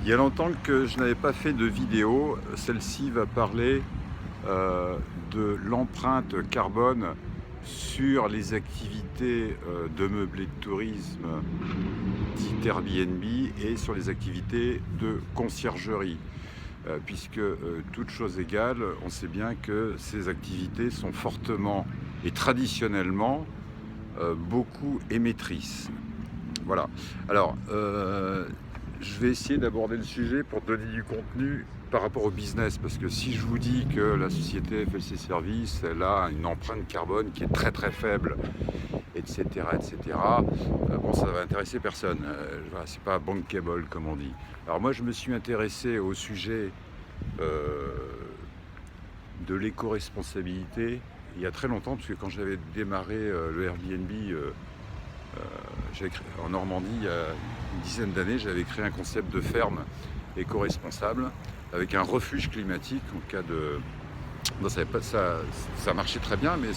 Il y a longtemps que je n'avais pas fait de vidéo. Celle-ci va parler de l'empreinte carbone sur les activités de meublé de tourisme dites Airbnb et sur les activités de conciergerie. Puisque toute chose égale, on sait bien que ces activités sont fortement et traditionnellement beaucoup émettrices. Voilà. Alors, je vais essayer d'aborder le sujet pour donner du contenu par rapport au business, parce que si je vous dis que la société FLC Service, elle a une empreinte carbone qui est très très faible, etc., bon, ça va intéresser personne. Voilà, c'est pas bankable comme on dit. Alors moi, je me suis intéressé au sujet de l'éco-responsabilité il y a très longtemps, parce que quand j'avais démarré le Airbnb en Normandie, il y a une dizaine d'années, j'avais créé un concept de ferme éco-responsable avec un refuge climatique en cas de... Non, ça marchait très bien, mais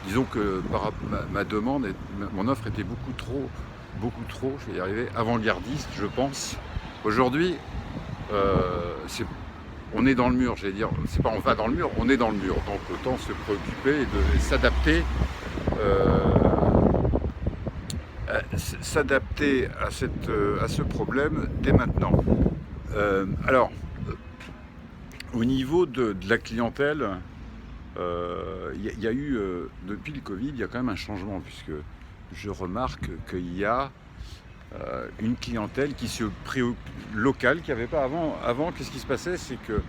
disons que ma demande, mon offre était beaucoup trop, je vais y arriver, avant-gardiste, je pense. Aujourd'hui, on est dans le mur, j'allais dire, c'est pas on va dans le mur, on est dans le mur, donc autant se préoccuper et s'adapter à ce problème dès maintenant. Alors, au niveau de la clientèle, il y a eu, depuis le Covid, il y a quand même un changement, puisque je remarque qu'il y a une clientèle qui se préoccupe, locale, qu'il n'y avait pas avant. Avant, qu'est-ce qui se passait? C'est que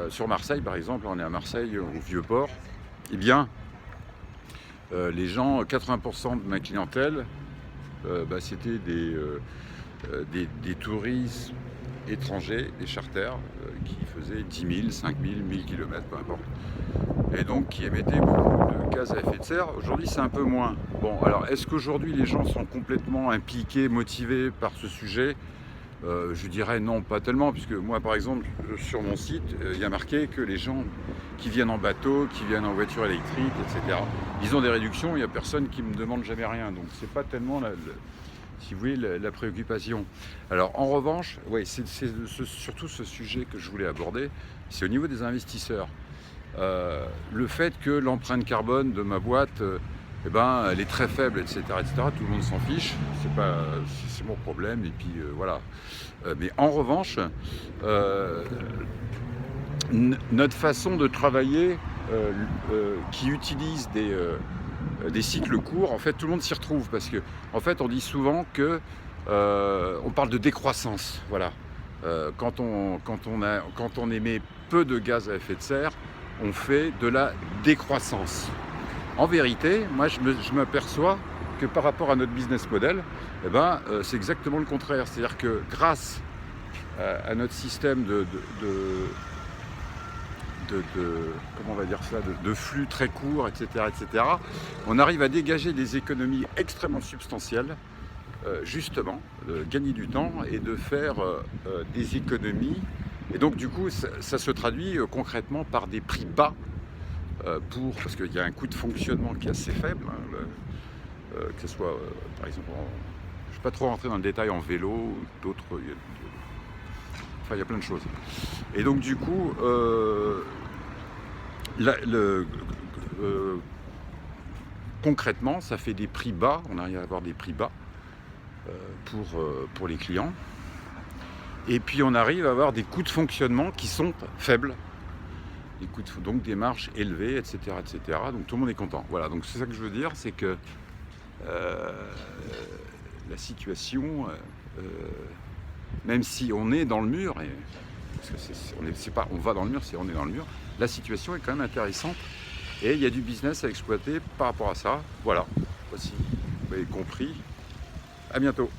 sur Marseille, par exemple, on est à Marseille, au Vieux-Port, eh bien, les gens, 80% de ma clientèle, c'était des touristes étrangers, des charters, qui faisaient 10 000, 5 000, 1000 km, peu importe. Et donc qui émettaient beaucoup de gaz à effet de serre. Aujourd'hui, c'est un peu moins. Bon, alors, est-ce qu'aujourd'hui, les gens sont complètement impliqués, motivés par ce sujet? Je dirais non, pas tellement, puisque moi, par exemple, sur mon site, il y a marqué que les gens qui viennent en bateau, qui viennent en voiture électrique, etc., ils ont des réductions, il n'y a personne qui me demande jamais rien. Donc, c'est pas tellement, si vous voulez, la préoccupation. Alors, en revanche, ouais, c'est surtout ce sujet que je voulais aborder, c'est au niveau des investisseurs. Le fait que l'empreinte carbone de ma boîte, elle est très faible, etc., tout le monde s'en fiche, c'est mon problème, et puis voilà. Mais en revanche, notre façon de travailler, qui utilise des cycles courts, en fait, tout le monde s'y retrouve, parce que, en fait, on dit souvent que on parle de décroissance, voilà. Quand on émet peu de gaz à effet de serre, on fait de la décroissance. En vérité, moi je m'aperçois que par rapport à notre business model, c'est exactement le contraire. C'est-à-dire que grâce à notre système comment on va dire ça, de flux très courts, etc., on arrive à dégager des économies extrêmement substantielles, justement, de gagner du temps et de faire des économies. Et donc du coup, ça se traduit concrètement par des prix bas, parce qu'il y a un coût de fonctionnement qui est assez faible, hein, que ce soit, par exemple, je ne vais pas trop rentrer dans le détail, en vélo, d'autres, il y a plein de choses. Et donc du coup, concrètement, ça fait des prix bas, on arrive à avoir des prix bas pour les clients. Et puis on arrive à avoir des coûts de fonctionnement qui sont faibles, donc des marges élevées, etc., donc tout le monde est content. Voilà, donc c'est ça que je veux dire, c'est que la situation, même si on est dans le mur, parce que c'est pas on va dans le mur, c'est on est dans le mur, la situation est quand même intéressante et il y a du business à exploiter par rapport à ça. Voilà, voici, vous avez compris. À bientôt.